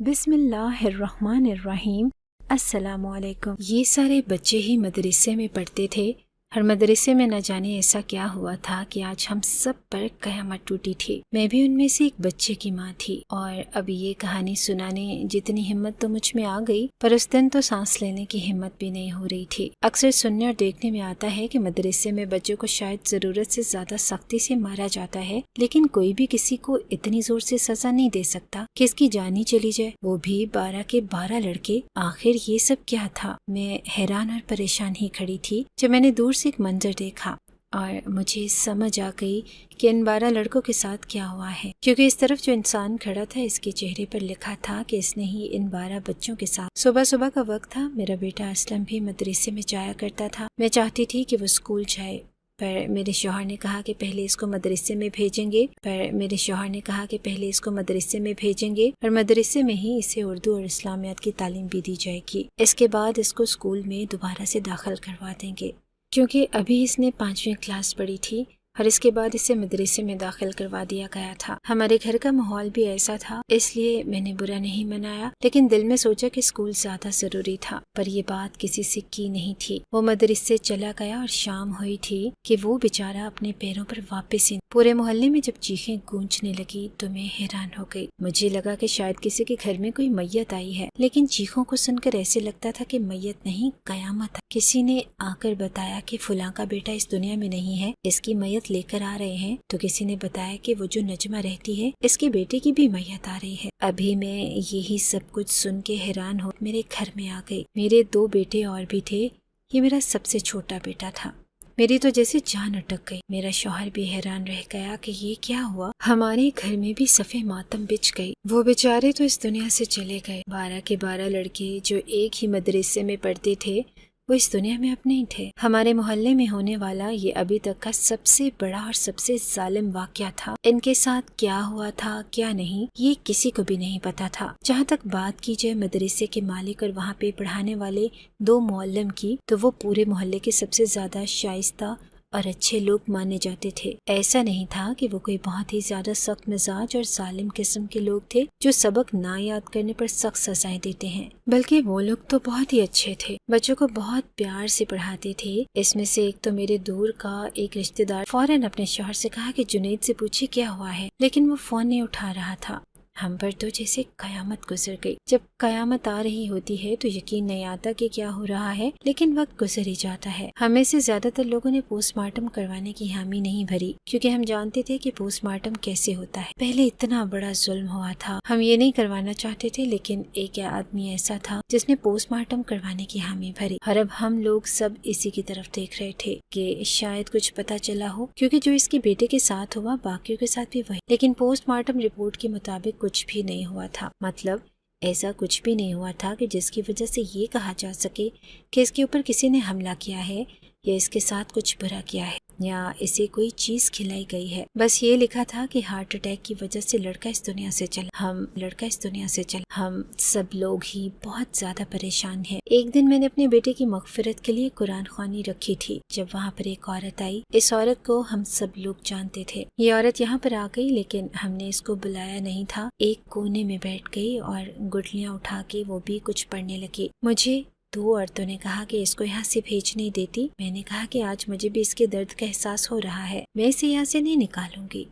بسم اللہ الرحمن الرحیم۔ السلام علیکم۔ یہ سارے بچے ہی مدرسے میں پڑھتے تھے۔ ہر مدرسے میں نہ جانے ایسا کیا ہوا تھا کہ آج ہم سب پر قیامت ٹوٹی تھی۔ میں بھی ان میں سے ایک بچے کی ماں تھی، اور اب یہ کہانی سنانے جتنی ہمت تو مجھ میں آ گئی، پر اس دن تو سانس لینے کی ہمت بھی نہیں ہو رہی تھی۔ اکثر سننے اور دیکھنے میں آتا ہے کہ مدرسے میں بچوں کو شاید ضرورت سے زیادہ سختی سے مارا جاتا ہے، لیکن کوئی بھی کسی کو اتنی زور سے سزا نہیں دے سکتا کہ اس کی جان ہی چلی جائے، وہ بھی 12 کے 12 لڑکے۔ آخر یہ سب کیا تھا؟ میں حیران اور پریشان ہی کھڑی تھی جب میں نے دور سے ایک منظر دیکھا، اور مجھے سمجھ آ گئی کہ ان 12 لڑکوں کے ساتھ کیا ہوا ہے، کیونکہ اس طرف جو انسان کھڑا تھا اس کے چہرے پر لکھا تھا کہ اس نے ہی ان 12 بچوں کے ساتھ۔ صبح کا وقت تھا، میرا بیٹا اسلم بھی مدرسے میں جایا کرتا تھا۔ میں چاہتی تھی کہ وہ اسکول جائے، پر میرے شوہر نے کہا کہ پہلے اس کو مدرسے میں بھیجیں گے اور مدرسے میں ہی اسے اردو اور اسلامیات کی تعلیم بھی دی جائے گی۔ اس کے بعد اس کو اسکول میں دوبارہ سے داخل کروا دیں گے، کیونکہ ابھی اس نے 5ویں کلاس پڑھی تھی، اور اس کے بعد اسے مدرسے میں داخل کروا دیا گیا تھا۔ ہمارے گھر کا ماحول بھی ایسا تھا، اس لیے میں نے برا نہیں منایا، لیکن دل میں سوچا کہ اسکول زیادہ ضروری تھا۔ پر یہ بات کسی سے کی نہیں تھی۔ وہ مدرسے چلا گیا اور شام ہوئی تھی کہ وہ بیچارہ اپنے پیروں پر واپس ہی۔ پورے محلے میں جب چیخیں گونجنے لگی تو میں حیران ہو گئی۔ مجھے لگا کہ شاید کسی کے گھر میں کوئی میت آئی ہے، لیکن چیخوں کو سن کر ایسے لگتا تھا کہ میت نہیں، قیامت ہے۔ کسی نے آ کر بتایا کہ فلاں کا بیٹا اس دنیا میں نہیں ہے، اس کی میت لے کر آ رہے ہیں۔ تو کسی نے بتایا کہ وہ جو نجمہ رہتی ہے اس کے بیٹے کی بھی میت آ رہی ہے۔ ابھی میں یہی سب کچھ سن کے حیران ہو میرے گھر میں آ گئی۔ میرے 2 بیٹے اور بھی تھے، یہ میرا سب سے چھوٹا بیٹا تھا۔ میری تو جیسے جان اٹک گئی۔ میرا شوہر بھی حیران رہ گیا کہ یہ کیا ہوا۔ ہمارے گھر میں بھی صفے ماتم بچھ گئی۔ وہ بیچارے تو اس دنیا سے چلے گئے۔ 12 کے 12 لڑکے جو ایک ہی مدرسے میں پڑھتے تھے، وہ اس دنیا میں اب نہیں تھے۔ ہمارے محلے میں ہونے والا یہ ابھی تک کا سب سے بڑا اور سب سے ظالم واقعہ تھا۔ ان کے ساتھ کیا ہوا تھا کیا نہیں، یہ کسی کو بھی نہیں پتا تھا۔ جہاں تک بات کی جائے مدرسے کے مالک اور وہاں پہ پڑھانے والے 2 معلم کی، تو وہ پورے محلے کے سب سے زیادہ شائستہ اور اچھے لوگ مانے جاتے تھے۔ ایسا نہیں تھا کہ وہ کوئی بہت ہی زیادہ سخت مزاج اور ظالم قسم کے لوگ تھے جو سبق نہ یاد کرنے پر سخت سزائیں دیتے ہیں، بلکہ وہ لوگ تو بہت ہی اچھے تھے، بچوں کو بہت پیار سے پڑھاتے تھے۔ اس میں سے ایک تو میرے دور کا ایک رشتہ دار فوراً اپنے شوہر سے کہا کہ جنید سے پوچھے کیا ہوا ہے، لیکن وہ فون نہیں اٹھا رہا تھا۔ ہم پر تو جیسے قیامت گزر گئی۔ جب قیامت آ رہی ہوتی ہے تو یقین نہیں آتا کہ کیا ہو رہا ہے، لیکن وقت گزر ہی جاتا ہے۔ ہمیں سے زیادہ تر لوگوں نے پوسٹ مارٹم کروانے کی حامی نہیں بھری، کیونکہ ہم جانتے تھے کہ پوسٹ مارٹم کیسے ہوتا ہے۔ پہلے اتنا بڑا ظلم ہوا تھا، ہم یہ نہیں کروانا چاہتے تھے، لیکن ایک آدمی ایسا تھا جس نے پوسٹ مارٹم کروانے کی حامی بھری، اور اب ہم لوگ سب اسی کی طرف دیکھ رہے تھے کہ شاید کچھ پتا چلا ہو، کیونکہ جو اس کے بیٹے کے ساتھ ہوا باقیوں کے ساتھ بھی وہی، لیکن پوسٹ مارٹم رپورٹ کے مطابق کچھ بھی نہیں ہوا تھا۔ مطلب ایسا کچھ بھی نہیں ہوا تھا کہ جس کی وجہ سے یہ کہا جا سکے کہ اس کے اوپر کسی نے حملہ کیا ہے، یا اس کے ساتھ کچھ برا کیا ہے، یا اسے کوئی چیز کھلائی گئی ہے۔ بس یہ لکھا تھا کہ ہارٹ اٹیک کی وجہ سے لڑکا اس دنیا سے چلا۔ ہم سب لوگ ہی بہت زیادہ پریشان ہیں۔ ایک دن میں نے اپنے بیٹے کی مغفرت کے لیے قرآن خوانی رکھی تھی، جب وہاں پر ایک عورت آئی۔ اس عورت کو ہم سب لوگ جانتے تھے۔ یہ عورت یہاں پر آ گئی، لیکن ہم نے اس کو بلایا نہیں تھا۔ ایک کونے میں بیٹھ گئی اور گٹلیاں اٹھا کے وہ بھی کچھ پڑھنے لگی۔ مجھے 2 عورتوں نے کہا کہ اس کو یہاں سے بھیج نہیں دیتی۔ میں نے کہا کہ آج مجھے بھی اس کے درد کا احساس ہو رہا ہے، میں اسے یہاں سے نہیں نکالوں گی۔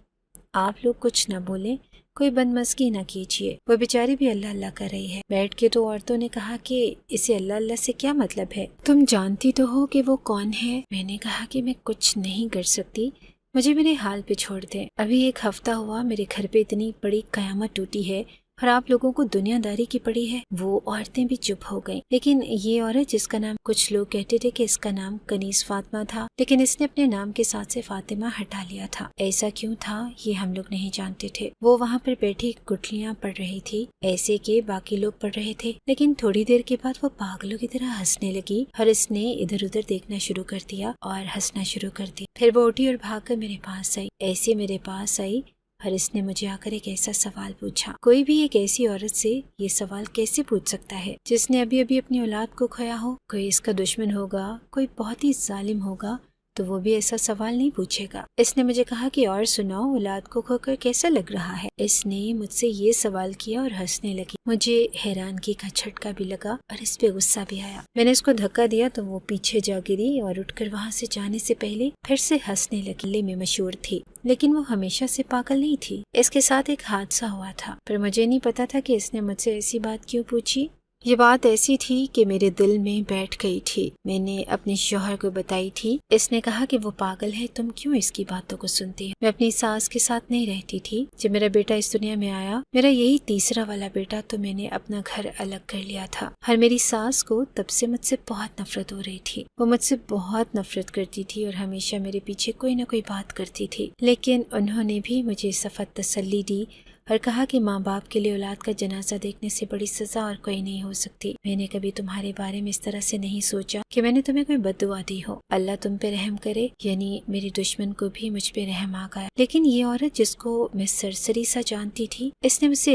آپ لوگ کچھ نہ بولیں، کوئی بدمزگی نہ کیجیے، وہ بیچاری بھی اللہ اللہ کر رہی ہے۔ بیٹھ کے 2 عورتوں نے کہا کہ اسے اللہ اللہ سے کیا مطلب ہے، تم جانتی تو ہو کہ وہ کون ہے۔ میں نے کہا کہ میں کچھ نہیں کر سکتی، مجھے میرے حال پہ چھوڑ دیں۔ ابھی 1 ہفتہ ہوا میرے گھر پہ اتنی بڑی قیامت ٹوٹی ہے، اور آپ لوگوں کو دنیا داری کی پڑی ہے۔ وہ عورتیں بھی چپ ہو گئیں، لیکن یہ عورت جس کا نام، کچھ لوگ کہتے تھے کہ اس کا نام کنیز فاطمہ تھا، لیکن اس نے اپنے نام کے ساتھ سے فاطمہ ہٹا لیا تھا۔ ایسا کیوں تھا یہ ہم لوگ نہیں جانتے تھے۔ وہ وہاں پر بیٹھی گٹلیاں پڑھ رہی تھی، ایسے کہ باقی لوگ پڑھ رہے تھے، لیکن تھوڑی دیر کے بعد وہ پاگلوں کی طرح ہنسنے لگی، اور اس نے ادھر ادھر دیکھنا شروع کر دیا اور ہنسنا شروع کر دی۔ پھر وہ اٹھی اور بھاگ کر میرے پاس آئی، ایسے میرے پاس آئی، اور اس نے مجھے آ کر ایک ایسا سوال پوچھا۔ کوئی بھی ایک ایسی عورت سے یہ سوال کیسے پوچھ سکتا ہے جس نے ابھی ابھی اپنی اولاد کو کھویا ہو؟ کوئی اس کا دشمن ہوگا، کوئی بہت ہی ظالم ہوگا تو وہ بھی ایسا سوال نہیں پوچھے گا۔ اس نے مجھے کہا کہ اور سناؤ، اولاد کو کھو کر کیسا لگ رہا ہے؟ اس نے مجھ سے یہ سوال کیا اور ہنسنے لگی۔ مجھے حیرانگی کا جھٹکا بھی لگا اور اس پہ غصہ بھی آیا۔ میں نے اس کو دھکا دیا تو وہ پیچھے جا گری اور اٹھ کر وہاں سے جانے سے پہلے پھر سے ہنسنے لگی۔ میں مشہور تھی لیکن وہ ہمیشہ سے پاگل نہیں تھی۔ اس کے ساتھ ایک حادثہ ہوا تھا، پر مجھے نہیں پتا تھا کہ اس نے مجھ سے ایسی بات کیوں پوچھی۔ یہ بات ایسی تھی کہ میرے دل میں بیٹھ گئی تھی۔ میں نے اپنے شوہر کو بتائی تھی۔ اس نے کہا کہ وہ پاگل ہے، تم کیوں اس کی باتوں کو سنتی ہے؟ میں اپنی ساس کے ساتھ نہیں رہتی تھی۔ جب میرا بیٹا اس دنیا میں آیا، میرا یہی تیسرا والا بیٹا، تو میں نے اپنا گھر الگ کر لیا تھا۔ اور میری ساس کو تب سے مجھ سے بہت نفرت ہو رہی تھی۔ وہ مجھ سے بہت نفرت کرتی تھی اور ہمیشہ میرے پیچھے کوئی نہ کوئی بات کرتی تھی، لیکن انہوں نے بھی مجھے سخت تسلی دی اور کہا کہ ماں باپ کے لیے اولاد کا جنازہ دیکھنے سے بڑی سزا اور کوئی نہیں ہو سکتی۔ میں نے کبھی تمہارے بارے میں اس طرح سے نہیں سوچا کہ میں نے تمہیں کوئی بد دعا دی ہو۔ اللہ تم پہ رحم کرے۔ یعنی میری دشمن کو بھی مجھ پہ رحم آ گیا۔ لیکن یہ عورت جس کو میں سرسری سا جانتی تھی، اس نے مجھ سے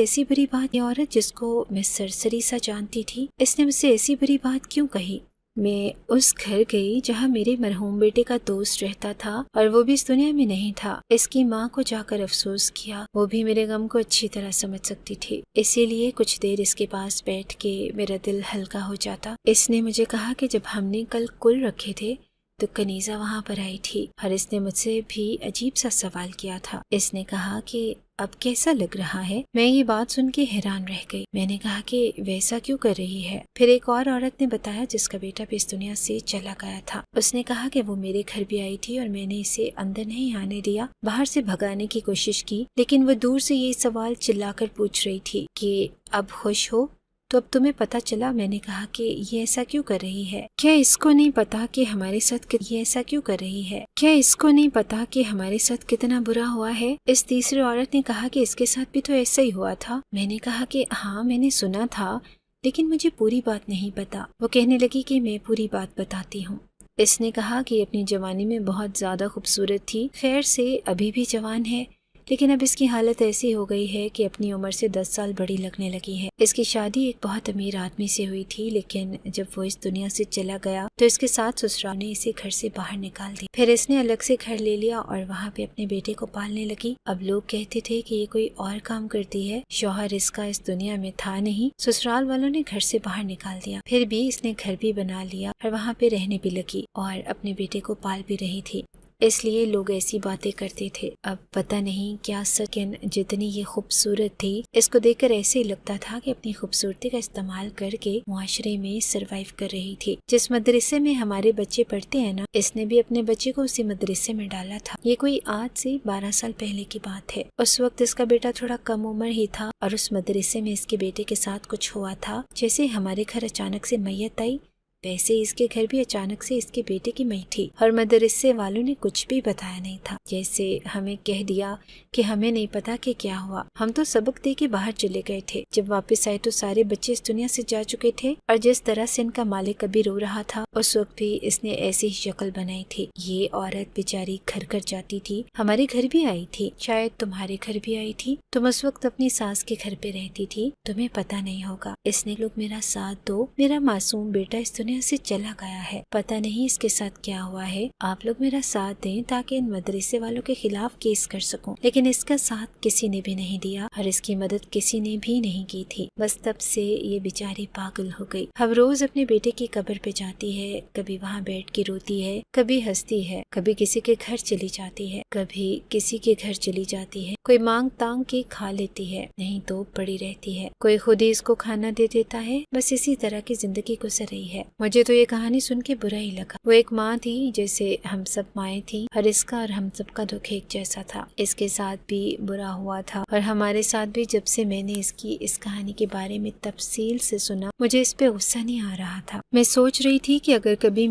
ایسی بری بات کیوں کہی؟ میں اس گھر گئی جہاں میرے مرحوم بیٹے کا دوست رہتا تھا اور وہ بھی اس دنیا میں نہیں تھا۔ اس کی ماں کو جا کر افسوس کیا، وہ بھی میرے غم کو اچھی طرح سمجھ سکتی تھی، اسی لیے کچھ دیر اس کے پاس بیٹھ کے میرا دل ہلکا ہو جاتا۔ اس نے مجھے کہا کہ جب ہم نے کل کل رکھے تھے تو کنیزہ وہاں پر آئی تھی اور اس نے مجھ سے بھی عجیب سا سوال کیا تھا۔ اس نے کہا کہ اب کیسا لگ رہا ہے؟ میں یہ بات سن کے حیران رہ گئی۔ میں نے کہا کہ ویسا کیوں کر رہی ہے؟ پھر ایک اور عورت نے بتایا جس کا بیٹا بھی اس دنیا سے چلا گیا تھا۔ اس نے کہا کہ وہ میرے گھر بھی آئی تھی اور میں نے اسے اندر نہیں آنے دیا، باہر سے بھگانے کی کوشش کی، لیکن وہ دور سے یہ سوال چلا کر پوچھ رہی تھی کہ اب خوش ہو؟ تو اب تمہیں پتہ چلا۔ میں نے کہا کہ یہ ایسا کیوں کر رہی ہے؟ کیا اس کو نہیں پتا کہ ہمارے ساتھ کتنا برا ہوا ہے؟ اس تیسری عورت نے کہا کہ اس کے ساتھ بھی تو ایسا ہی ہوا تھا۔ میں نے کہا کہ ہاں میں نے سنا تھا، لیکن مجھے پوری بات نہیں پتا۔ وہ کہنے لگی کہ میں پوری بات بتاتی ہوں۔ اس نے کہا کہ اپنی جوانی میں بہت زیادہ خوبصورت تھی، خیر سے ابھی بھی جوان ہے، لیکن اب اس کی حالت ایسی ہو گئی ہے کہ اپنی عمر سے 10 سال بڑی لگنے لگی ہے۔ اس کی شادی ایک بہت امیر آدمی سے ہوئی تھی، لیکن جب وہ اس دنیا سے چلا گیا تو اس کے ساتھ سسرال نے اسے گھر سے باہر نکال دی۔ پھر اس نے الگ سے گھر لے لیا اور وہاں پہ اپنے بیٹے کو پالنے لگی۔ اب لوگ کہتے تھے کہ یہ کوئی اور کام کرتی ہے، شوہر اس کا اس دنیا میں تھا نہیں، سسرال والوں نے گھر سے باہر نکال دیا۔ پھر بھی اس نے گھر بھی بنا لیا اور وہاں پہ رہنے بھی لگی اور اپنے بیٹے کو پال بھی رہی تھی، اس لیے لوگ ایسی باتیں کرتے تھے۔ اب پتہ نہیں کیا سچ، جتنی یہ خوبصورت تھی، اس کو دیکھ کر ایسے ہی لگتا تھا کہ اپنی خوبصورتی کا استعمال کر کے معاشرے میں سروائیو کر رہی تھی۔ جس مدرسے میں ہمارے بچے پڑھتے ہیں نا، اس نے بھی اپنے بچے کو اسی مدرسے میں ڈالا تھا۔ یہ کوئی آج سے 12 سال پہلے کی بات ہے۔ اس وقت اس کا بیٹا تھوڑا کم عمر ہی تھا اور اس مدرسے میں اس کے بیٹے کے ساتھ کچھ ہوا تھا۔ جیسے ہمارے گھر اچانک سے میت آئی، ویسے اس کے گھر بھی اچانک سے اس کے بیٹے کی میت تھی اور مدرسے والوں نے کچھ بھی بتایا نہیں تھا۔ جیسے ہمیں کہہ دیا کہ ہمیں نہیں پتا کہ کیا ہوا، ہم تو سبق دے کے باہر چلے گئے تھے۔ جب واپس آئے تو سارے بچے اس دنیا سے جا چکے تھے اور جس طرح سے ان کا مالک ابھی رو رہا تھا، اس وقت بھی اس نے ایسی ہی شکل بنائی تھی۔ یہ عورت بیچاری گھر گھر جاتی تھی، ہمارے گھر بھی آئی تھی، شاید تمہارے گھر بھی آئی تھی۔ تم اس وقت اپنی ساس کے گھر پہ رہتی تھی، تمہیں پتا نہیں ہوگا۔ اس نے لوگ میرا ساتھ دو، میرا معصوم بیٹا اس دنیا سے چلا گیا ہے، پتہ نہیں اس کے ساتھ کیا ہوا ہے، آپ لوگ میرا ساتھ دیں تاکہ ان مدرسے والوں کے خلاف کیس کر سکوں۔ لیکن اس کا ساتھ کسی نے بھی نہیں دیا اور اس کی مدد کسی نے بھی نہیں کی تھی۔ بس تب سے یہ بیچاری پاگل ہو گئی۔ اب روز اپنے بیٹے کی قبر پہ جاتی ہے، کبھی وہاں بیٹھ کے روتی ہے، کبھی ہنستی ہے، کبھی کسی کے گھر چلی جاتی ہے، کبھی کسی کے گھر چلی جاتی ہے، کوئی مانگ تانگ کے کھا لیتی ہے، نہیں تو پڑی رہتی ہے، کوئی خود ہی اس کو کھانا دے دیتا ہے۔ بس اسی طرح کی زندگی گزر رہی ہے۔ مجھے تو یہ کہانی سن کے برا ہی لگا۔ وہ ایک ماں تھی جیسے ہم سب مائیں تھیں اور اس کا اور ہم سب کا دکھ ایک جیسا تھا۔ اس کے ساتھ بھی برا ہوا تھا اور ہمارے ساتھ بھی۔ جب سے میں نے اس کہانی کے بارے میں تفصیل سے سنا، مجھے اس پہ غصہ نہیں آ رہا تھا۔ میں سوچ رہی تھی کہ اگر کبھی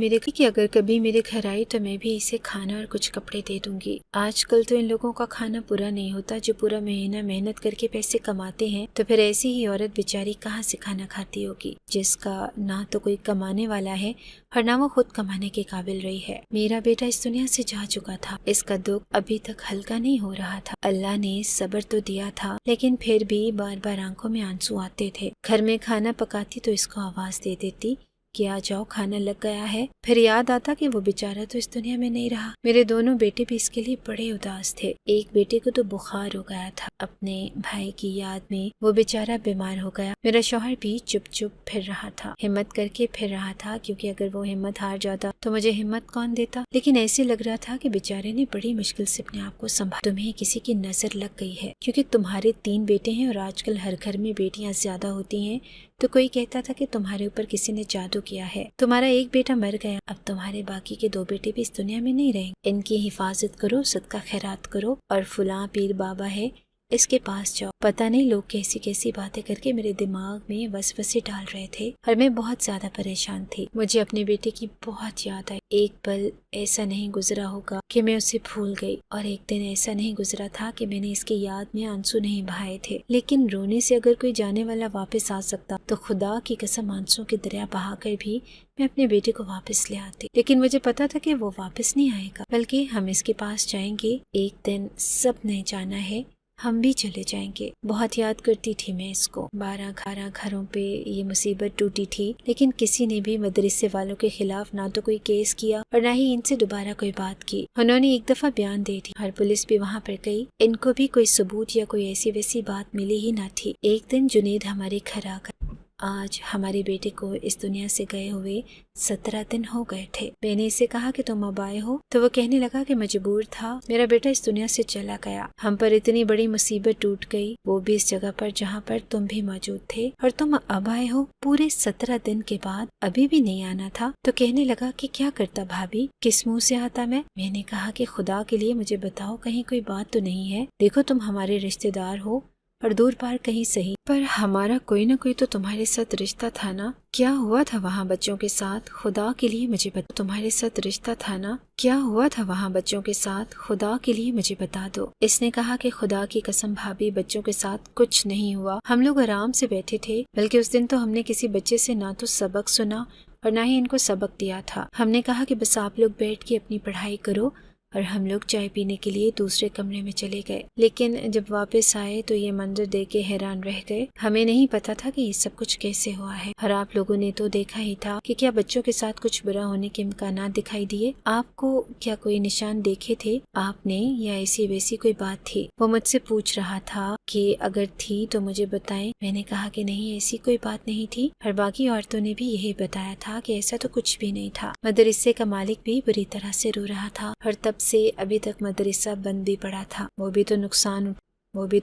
میرے گھر آئی تو میں بھی اسے کھانا اور کچھ کپڑے دے دوں گی۔ آج کل تو ان لوگوں کا کھانا پورا نہیں ہوتا جو پورا مہینہ محنت کر کے پیسے کماتے ہیں، تو پھر ایسی ہی عورت بیچاری کہاں سے کھانا کھاتی ہوگی جس کا نہ تو کوئی کمانے والا ہے اور نہ وہ خود کمانے کے قابل رہی ہے۔ میرا بیٹا اس دنیا سے جا چکا تھا، اس کا دکھ ابھی تک ہلکا نہیں ہو رہا تھا۔ اللہ نے صبر تو دیا تھا، لیکن پھر بھی بار بار آنکھوں میں آنسو آتے تھے۔ گھر میں کھانا پکاتی تو اس کو آواز دے دیتی کہ آ جاؤ کھانا لگ گیا ہے۔ پھر یاد آتا کہ وہ بیچارہ تو اس دنیا میں نہیں رہا۔ میرے دونوں بیٹے بھی اس کے لیے بڑے اداس تھے۔ ایک بیٹے کو تو بخار ہو گیا تھا، اپنے بھائی کی یاد میں وہ بیچارہ بیمار ہو گیا۔ میرا شوہر بھی چپ چپ پھر رہا تھا، ہمت کر کے پھر رہا تھا، کیونکہ اگر وہ ہمت ہار جاتا تو مجھے ہمت کون دیتا۔ لیکن ایسے لگ رہا تھا کہ بیچارے نے بڑی مشکل سے اپنے آپ کو سنبھالا۔ تمہیں کسی کی نظر لگ گئی ہے، کیونکہ تمہارے 3 بیٹے ہیں اور آج کل ہر گھر میں بیٹیاں زیادہ ہوتی ہیں، تو کوئی کہتا تھا کہ تمہارے اوپر کسی نے جادو کیا ہے۔ تمہارا ایک بیٹا مر گیا، اب تمہارے باقی کے 2 بیٹے بھی اس دنیا میں نہیں رہیں گے۔ ان کی حفاظت کرو، صدقہ خیرات کرو، اور فلاں پیر بابا ہے اس کے پاس جاؤ۔ پتہ نہیں لوگ کیسی کیسی باتیں کر کے میرے دماغ میں وسوسے ڈال رہے تھے، اور میں بہت زیادہ پریشان تھی۔ مجھے اپنے بیٹے کی بہت یاد آئی۔ ایک پل ایسا نہیں گزرا ہوگا کہ میں اسے بھول گئی، اور ایک دن ایسا نہیں گزرا تھا کہ میں نے اس کی یاد میں آنسو نہیں بہائے تھے۔ لیکن رونے سے اگر کوئی جانے والا واپس آ سکتا تو خدا کی قسم آنسو کے دریا بہا کر بھی میں اپنے بیٹے کو واپس لے آتی۔ لیکن مجھے پتا تھا کہ وہ واپس نہیں آئے گا، بلکہ ہم اس کے پاس جائیں گے۔ ایک دن سب نے جانا ہے، ہم بھی چلے جائیں گے۔ بہت یاد کرتی تھی میں اس کو۔ 12 گھروں پہ یہ مصیبت ٹوٹی تھی، لیکن کسی نے بھی مدرسے والوں کے خلاف نہ تو کوئی کیس کیا اور نہ ہی ان سے دوبارہ کوئی بات کی۔ انہوں نے ایک دفعہ بیان دے دی، ہر پولیس بھی وہاں پر گئی، ان کو بھی کوئی ثبوت یا کوئی ایسی ویسی بات ملی ہی نہ تھی۔ ایک دن جنید ہمارے گھر آ کر، آج ہمارے بیٹے کو اس دنیا سے گئے ہوئے 17 دن ہو گئے تھے۔ میں نے اسے کہا کہ تم اب آئے ہو، تو وہ کہنے لگا کہ مجبور تھا، میرا بیٹا اس دنیا سے چلا گیا، ہم پر اتنی بڑی مصیبت ٹوٹ گئی، وہ بھی اس جگہ پر جہاں پر تم بھی موجود تھے، اور تم اب آئے ہو پورے 17 دن کے بعد، ابھی بھی نہیں آنا تھا۔ تو کہنے لگا کہ کیا کرتا بھابھی، کس منہ سے آتا میں نے کہا کہ خدا کے لیے مجھے بتاؤ، کہیں کوئی بات تو نہیں ہے؟ دیکھو تم ہمارے رشتہ دار ہو، اور دور پار کہیں صحیح، پر ہمارا کوئی نہ کوئی تو تمہارے ساتھ رشتہ تھا نا؟ کیا ہوا تھا وہاں بچوں کے ساتھ؟ خدا کے لیے مجھے بتا، تمہارے ساتھ رشتہ تھا نا؟ کیا ہوا تھا وہاں بچوں کے ساتھ؟ خدا کے لیے مجھے بتا دو۔ اس نے کہا کہ خدا کی قسم بھابھی، بچوں کے ساتھ کچھ نہیں ہوا، ہم لوگ آرام سے بیٹھے تھے، بلکہ اس دن تو ہم نے کسی بچے سے نہ تو سبق سنا اور نہ ہی ان کو سبق دیا تھا۔ ہم نے کہا کہ بس آپ لوگ بیٹھ کے اپنی پڑھائی کرو، اور ہم لوگ چائے پینے کے لیے دوسرے کمرے میں چلے گئے۔ لیکن جب واپس آئے تو یہ منظر دیکھ کے حیران رہ گئے، ہمیں نہیں پتا تھا کہ یہ سب کچھ کیسے ہوا ہے، اور آپ لوگوں نے تو دیکھا ہی تھا کہ کیا بچوں کے ساتھ کچھ برا ہونے کے امکانات دکھائی دیے؟ آپ کو کیا کوئی نشان دیکھے تھے آپ نے، یا ایسی ویسی کوئی بات تھی؟ وہ مجھ سے پوچھ رہا تھا کہ اگر تھی تو مجھے بتائیں۔ میں نے کہا کہ نہیں، ایسی کوئی بات نہیں تھی، اور باقی عورتوں نے بھی یہی بتایا تھا کہ ایسا تو کچھ بھی نہیں تھا۔ مدرسے کا مالک بھی بری طرح سے رو رہا تھا، اور تب سے ابھی تک مدرسہ بند بھی پڑا تھا، وہ بھی تو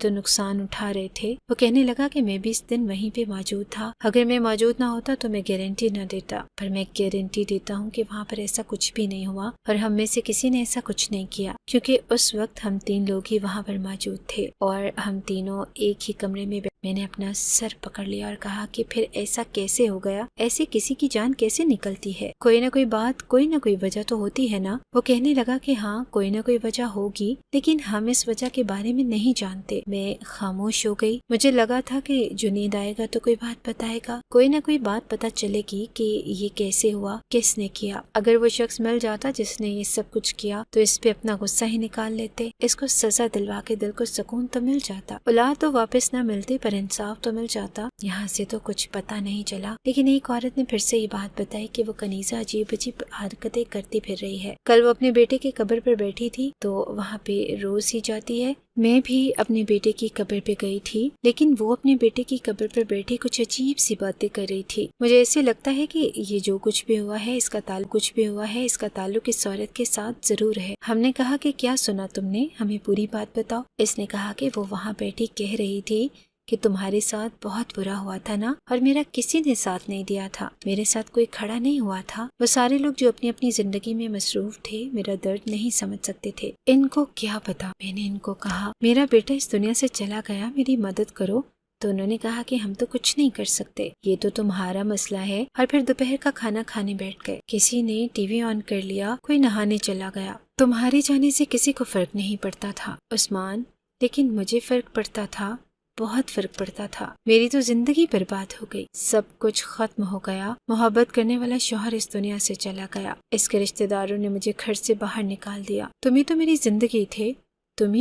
نقصان اٹھا رہے تھے۔ وہ کہنے لگا کہ میں بھی اس دن وہیں پہ موجود تھا، اگر میں موجود نہ ہوتا تو میں گارنٹی نہ دیتا، پر میں گارنٹی دیتا ہوں کہ وہاں پر ایسا کچھ بھی نہیں ہوا، اور ہم میں سے کسی نے ایسا کچھ نہیں کیا، کیونکہ اس وقت ہم 3 لوگ ہی وہاں پر موجود تھے، اور ہم تینوں ایک ہی کمرے میں میں نے اپنا سر پکڑ لیا اور کہا کہ پھر ایسا کیسے ہو گیا؟ ایسے کسی کی جان کیسے نکلتی ہے؟ کوئی نہ کوئی بات، کوئی نہ کوئی وجہ تو ہوتی ہے نا؟ وہ کہنے لگا کہ ہاں کوئی نہ کوئی وجہ ہوگی، لیکن ہم اس وجہ کے بارے میں نہیں جانتے۔ میں خاموش ہو گئی۔ مجھے لگا تھا کہ جنید آئے گا تو کوئی بات بتائے گا، کوئی نہ کوئی بات پتہ چلے گی کہ یہ کیسے ہوا، کس نے کیا۔ اگر وہ شخص مل جاتا جس نے یہ سب کچھ کیا تو اس پہ اپنا غصہ ہی نکال لیتے، اس کو سزا دلوا کے دل کو سکون تو مل جاتا، اولاد تو واپس نہ ملتی پر انصاف تو مل جاتا۔ یہاں سے تو کچھ پتہ نہیں چلا، لیکن ایک عورت نے پھر سے یہ بات بتائی کہ وہ کنیزہ عجیب عجیب حرکتیں کرتی پھر رہی ہے۔ کل وہ اپنے بیٹے کی قبر پر بیٹھی تھی تو وہاں پہ روز ہی جاتی ہے۔ میں بھی اپنے بیٹے کی قبر پہ گئی تھی، لیکن وہ اپنے بیٹے کی قبر پر بیٹھی کچھ عجیب سی باتیں کر رہی تھی۔ مجھے ایسے لگتا ہے کہ یہ جو کچھ بھی ہوا ہے اس کا تعلق اس عورت کے ساتھ ضرور ہے۔ ہم نے کہا کہ کیا سنا تم نے، ہمیں پوری بات بتاؤ۔ اس نے کہا کہ وہ وہاں بیٹھی کہہ رہی تھی کہ تمہارے ساتھ بہت برا ہوا تھا نا، اور میرا کسی نے ساتھ نہیں دیا تھا، میرے ساتھ کوئی کھڑا نہیں ہوا تھا۔ وہ سارے لوگ جو اپنی اپنی زندگی میں مصروف تھے میرا درد نہیں سمجھ سکتے تھے، ان کو کیا پتا۔ میں نے ان کو کہا میرا بیٹا اس دنیا سے چلا گیا، میری مدد کرو، تو انہوں نے کہا کہ ہم تو کچھ نہیں کر سکتے، یہ تو تمہارا مسئلہ ہے۔ اور پھر دوپہر کا کھانا کھانے بیٹھ گئے، کسی نے ٹی وی آن کر لیا، کوئی نہانے چلا گیا۔ تمہارے جانے سے کسی کو فرق نہیں پڑتا تھا عثمان، لیکن مجھے فرق پڑتا تھا، بہت فرق پڑتا تھا۔ میری تو زندگی برباد ہو گئی، سب کچھ ختم ہو گیا۔ محبت کرنے والا شوہر اس دنیا سے چلا گیا، اس کے رشتہ داروں نے مجھے گھر سے باہر نکال دیا۔ تم ہی تو میری زندگی تھے، تم ہی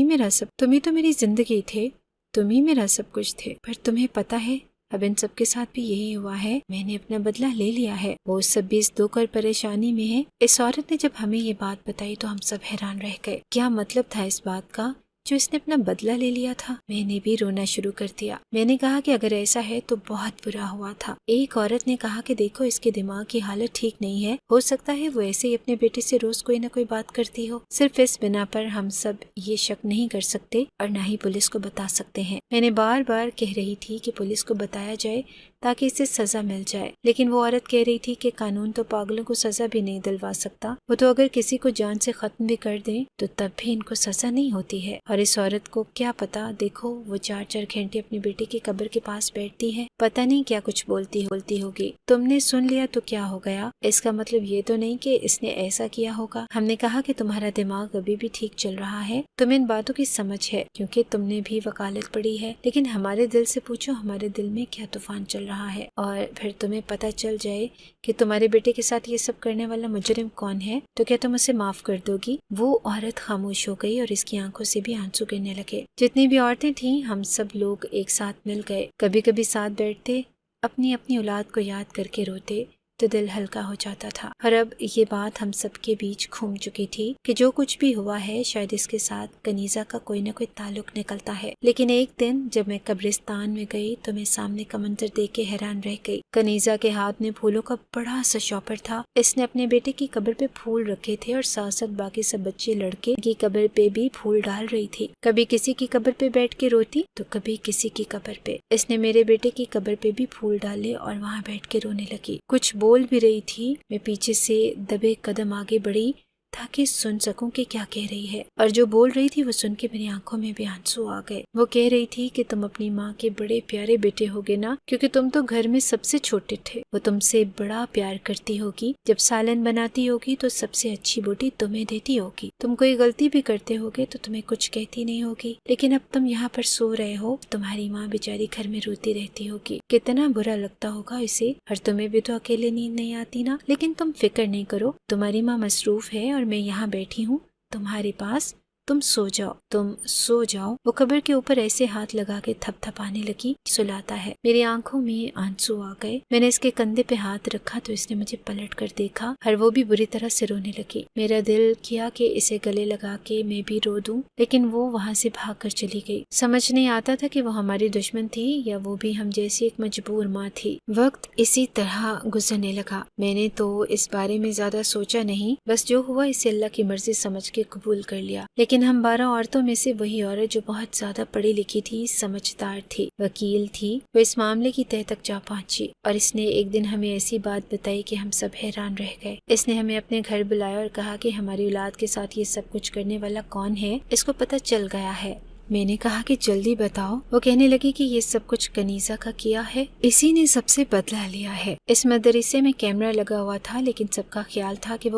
میرا سب کچھ تھے، پر تمہیں پتا ہے اب ان سب کے ساتھ بھی یہی ہوا ہے، میں نے اپنا بدلہ لے لیا ہے، وہ سب بھی اس دکھ اور پریشانی میں ہے۔ اس عورت نے جب ہمیں یہ بات بتائی تو ہم سب حیران رہ گئے، کیا مطلب تھا اس بات کا جو اس نے اپنا بدلہ لے لیا تھا؟ میں نے بھی رونا شروع کر دیا۔ میں نے کہا کہ اگر ایسا ہے تو بہت برا ہوا تھا۔ ایک عورت نے کہا کہ دیکھو اس کے دماغ کی حالت ٹھیک نہیں ہے، ہو سکتا ہے وہ ایسے ہی اپنے بیٹے سے روز کوئی نہ کوئی بات کرتی ہو، صرف اس بنا پر ہم سب یہ شک نہیں کر سکتے اور نہ ہی پولیس کو بتا سکتے ہیں۔ میں نے بار بار کہہ رہی تھی کہ پولیس کو بتایا جائے تاکہ اسے سزا مل جائے، لیکن وہ عورت کہہ رہی تھی کہ قانون تو پاگلوں کو سزا بھی نہیں دلوا سکتا، وہ تو اگر کسی کو جان سے ختم بھی کر دیں تو تب بھی ان کو سزا نہیں ہوتی ہے۔ اور اس عورت کو کیا پتا، دیکھو وہ 4 گھنٹے اپنی بیٹی کی قبر کے پاس بیٹھتی ہے، پتہ نہیں کیا کچھ بولتی ہوگی۔ تم نے سن لیا تو کیا ہو گیا، اس کا مطلب یہ تو نہیں کہ اس نے ایسا کیا ہوگا۔ ہم نے کہا کہ تمہارا دماغ ابھی بھی ٹھیک چل رہا ہے، تمہیں ان باتوں کی سمجھ ہے کیونکہ تم نے بھی وکالت پڑھی ہے، لیکن ہمارے دل سے پوچھو ہمارے دل میں کیا طوفان چل رہا ہے، اور پھر تمہیں پتہ چل جائے کہ تمہارے بیٹے کے ساتھ یہ سب کرنے والا مجرم کون ہے تو کیا تم اسے معاف کر دو گی؟ وہ عورت خاموش ہو گئی اور اس کی آنکھوں سے بھی آنسو گرنے لگے۔ جتنی بھی عورتیں تھیں ہم سب لوگ ایک ساتھ مل گئے، کبھی کبھی ساتھ بیٹھتے، اپنی اولاد کو یاد کر کے روتے تو دل ہلکا ہو جاتا تھا۔ اور اب یہ بات ہم سب کے بیچ گھوم چکی تھی کہ جو کچھ بھی ہوا ہے شاید اس کے ساتھ کنیزہ کا کوئی نہ کوئی تعلق نکلتا ہے۔ لیکن ایک دن جب میں قبرستان میں گئی تو میں سامنے کا منظر دیکھ کے حیران رہ گئی۔ کنیزہ کے ہاتھ میں پھولوں کا بڑا سا شاپر تھا، اس نے اپنے بیٹے کی قبر پہ پھول رکھے تھے اور ساتھ ساتھ باقی سب بچے لڑکے کی قبر پہ بھی پھول ڈال رہی تھی، کبھی کسی کی قبر پہ بیٹھ کے روتی تو کبھی کسی کی قبر پہ۔ اس نے میرے بیٹے کی قبر پہ بھی پھول ڈالے اور وہاں بیٹھ کے رونے لگی، کچھ بول بھی رہی تھی۔ میں پیچھے سے دبے قدم آگے بڑھی تاکہ سن سکوں کہ کیا کہہ رہی ہے، اور جو بول رہی تھی وہ سن کے میری آنکھوں میں بھی آنسو آ گئے۔ وہ کہہ رہی تھی کہ تم اپنی ماں کے بڑے پیارے بیٹے ہوگے نا، کیونکہ تم تو گھر میں سب سے چھوٹے تھے، وہ تم سے بڑا پیار کرتی ہوگی، جب سالن بناتی ہوگی تو سب سے اچھی بوٹی تمہیں دیتی ہوگی، تم کوئی غلطی بھی کرتے ہوگے تو تمہیں کچھ کہتی نہیں ہوگی، لیکن اب تم یہاں پر سو رہے ہو، تمہاری ماں بیچاری گھر میں روتی رہتی ہوگی، کتنا برا لگتا ہوگا اسے، اور تمہیں بھی تو اکیلے نیند نہیں آتی نا، لیکن تم فکر نہیں کرو، تمہاری ماں مصروف ہے اور میں یہاں بیٹھی ہوں تمہارے پاس، تم سو جاؤ۔ وہ قبر کے اوپر ایسے ہاتھ لگا کے تھپ تھپانے لگی، سلاتا ہے۔ میری آنکھوں میں آنسو آ گئے، میں نے اس کے کندھے پہ ہاتھ رکھا تو اس نے مجھے پلٹ کر دیکھا اور وہ بھی بری طرح سے رونے لگی۔ میرا دل کیا کہ اسے گلے لگا کے میں بھی رو دوں، لیکن وہ وہاں سے بھاگ کر چلی گئی۔ سمجھ نہیں آتا تھا کہ وہ ہماری دشمن تھی یا وہ بھی ہم جیسی ایک مجبور ماں تھی۔ وقت اسی طرح گزرنے لگا، میں نے تو اس بارے میں زیادہ سوچا نہیں، بس جو ہوا اسے اللہ کی مرضی سمجھ کے قبول کر لیا۔ لیکن ہم 12 عورتوں میں سے وہی عورت جو بہت زیادہ پڑھی لکھی تھی، سمجھدار تھی، وکیل تھی، وہ اس معاملے کی تہہ تک جا پہنچی، اور اس نے ایک دن ہمیں ایسی بات بتائی کہ ہم سب حیران رہ گئے۔ اس نے ہمیں اپنے گھر بلایا اور کہا کہ ہماری اولاد کے ساتھ یہ سب کچھ کرنے والا کون ہے، اس کو پتہ چل گیا ہے۔ میں نے کہا کہ جلدی بتاؤ۔ وہ کہنے لگی کہ یہ سب کچھ کنیزہ کا کیا ہے، اسی نے سب سے بدلہ لیا ہے۔ اس مدرسے میں کیمرہ لگا ہوا تھا لیکن سب کا خیال تھا کہ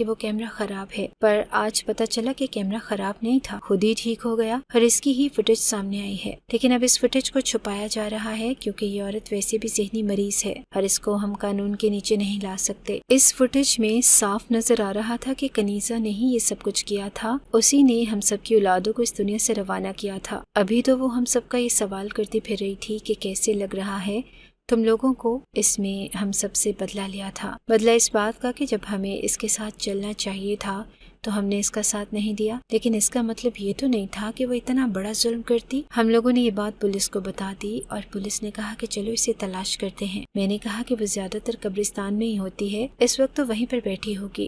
وہ کیمرہ خراب ہے، پر آج پتہ چلا کہ کیمرہ خراب نہیں تھا، خود ہی ٹھیک ہو گیا اور اس کی ہی فوٹیج سامنے آئی ہے۔ لیکن اب اس فوٹیج کو چھپایا جا رہا ہے کیونکہ یہ عورت ویسے بھی ذہنی مریض ہے اور اس کو ہم قانون کے نیچے نہیں لا سکتے۔ اس فوٹیج میں صاف نظر آ رہا تھا کہ کنیزہ نے ہی یہ سب کچھ کیا تھا، اسی نے ہم سب کی اولادوں کو اس دنیا سے روانہ کیا تھا۔ ابھی تو وہ ہم سب کا یہ سوال کرتی پھر رہی تھی کہ کیسے لگ رہا ہے تم لوگوں کو، اس میں ہم سب سے بدلہ لیا تھا، بدلہ اس بات کا کہ جب ہمیں اس کے ساتھ چلنا چاہیے تھا تو ہم نے اس کا ساتھ نہیں دیا، لیکن اس کا مطلب یہ تو نہیں تھا کہ وہ اتنا بڑا ظلم کرتی۔ ہم لوگوں نے یہ بات پولیس کو بتا دی اور پولیس نے کہا کہ چلو اسے تلاش کرتے ہیں۔ میں نے کہا کہ وہ زیادہ تر قبرستان میں ہی ہوتی ہے، اس وقت تو وہیں پر بیٹھی ہوگی،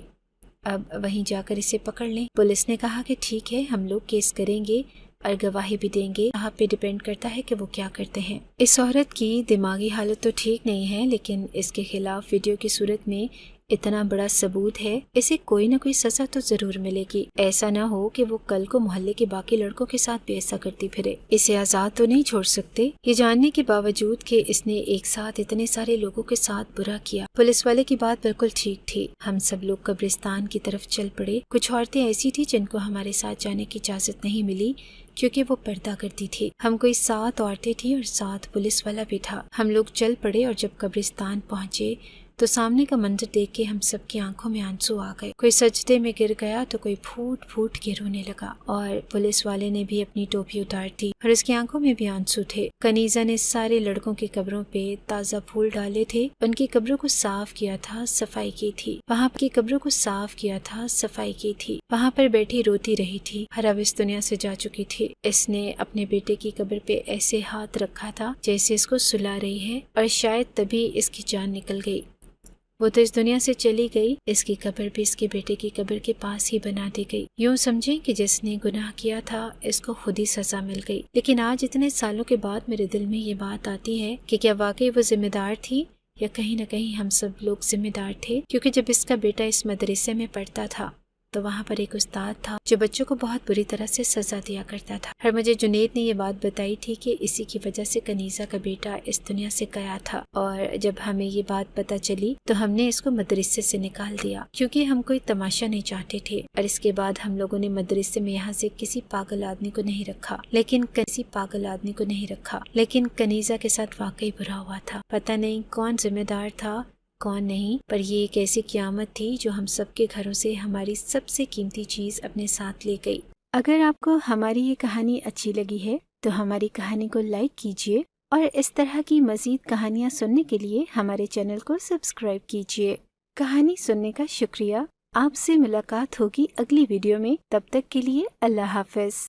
اب وہیں جا کر اسے پکڑ لیں۔ پولیس نے کہا کہ ٹھیک ہے، ہم لوگ کیس کریں گے اور گواہی بھی دیں گے، آپ پہ ڈیپینڈ کرتا ہے کہ وہ کیا کرتے ہیں۔ اس عورت کی دماغی حالت تو ٹھیک نہیں ہے، لیکن اس کے خلاف ویڈیو کی صورت میں اتنا بڑا ثبوت ہے، اسے کوئی نہ کوئی سزا تو ضرور ملے گی۔ ایسا نہ ہو کہ وہ کل کو محلے کے باقی لڑکوں کے ساتھ بھی ایسا کرتی پھرے۔ اسے آزاد تو نہیں چھوڑ سکتے، یہ جاننے کے باوجود کہ اس نے ایک ساتھ اتنے سارے لوگوں کے ساتھ برا کیا۔ پولیس والے کی بات بالکل ٹھیک تھی، ہم سب لوگ قبرستان کی طرف چل پڑے۔ کچھ عورتیں ایسی تھی جن کو ہمارے ساتھ جانے کی اجازت نہیں ملی کیونکہ وہ پردہ کرتی تھی۔ ہم کوئی 7 عورتیں تھیں اور 7 پولیس والا بھی تھا۔ ہم لوگ چل پڑے اور جب قبرستان پہنچے تو سامنے کا منظر دیکھ کے ہم سب کی آنکھوں میں آنسو آ گئے۔ کوئی سجدے میں گر گیا تو کوئی پھوٹ پھوٹ کے رونے لگا، اور پولیس والے نے بھی اپنی ٹوپی اتار دی اور اس کی آنکھوں میں بھی آنسو تھے۔ کنیزہ نے سارے لڑکوں کی قبروں پہ تازہ پھول ڈالے تھے، ان کی قبروں کو صاف کیا تھا، صفائی کی تھی، وہاں کی قبروں کو صاف کیا تھا، صفائی کی تھی، وہاں پر بیٹھی روتی رہی تھی، ہر اب اس دنیا سے جا چکی تھی۔ اس نے اپنے بیٹے کی قبر پہ ایسے ہاتھ رکھا تھا جیسے اس کو سلا رہی ہے، اور شاید تبھی اس کی جان نکل گئی۔ وہ تو اس دنیا سے چلی گئی، اس کی قبر بھی اس کے بیٹے کی قبر کے پاس ہی بنا دی گئی۔ یوں سمجھیں کہ جس نے گناہ کیا تھا اس کو خود ہی سزا مل گئی۔ لیکن آج اتنے سالوں کے بعد میرے دل میں یہ بات آتی ہے کہ کیا واقعی وہ ذمہ دار تھی، یا کہیں نہ کہیں ہم سب لوگ ذمہ دار تھے، کیونکہ جب اس کا بیٹا اس مدرسے میں پڑھتا تھا تو وہاں پر ایک استاد تھا جو بچوں کو بہت بری طرح سے سزا دیا کرتا تھا۔ اور مجھے جنید نے یہ بات بتائی تھی کہ اسی کی وجہ سے کنیزہ کا بیٹا اس دنیا سے گیا تھا، اور جب ہمیں یہ بات پتہ چلی تو ہم نے اس کو مدرسے سے نکال دیا، کیونکہ ہم کوئی تماشا نہیں چاہتے تھے۔ اور اس کے بعد ہم لوگوں نے مدرسے میں یہاں سے کسی پاگل آدمی کو نہیں رکھا، لیکن کنیزہ کے ساتھ واقعی برا ہوا تھا۔ پتہ نہیں کون ذمہ دار تھا، کون نہیں، پر یہ ایک ایسی قیامت تھی جو ہم سب کے گھروں سے ہماری سب سے قیمتی چیز اپنے ساتھ لے گئی۔ اگر آپ کو ہماری یہ کہانی اچھی لگی ہے تو ہماری کہانی کو لائک کیجیے، اور اس طرح کی مزید کہانیاں سننے کے لیے ہمارے چینل کو سبسکرائب کیجیے۔ کہانی سننے کا شکریہ۔ آپ سے ملاقات ہوگی اگلی ویڈیو میں، تب تک کے لیے اللہ حافظ۔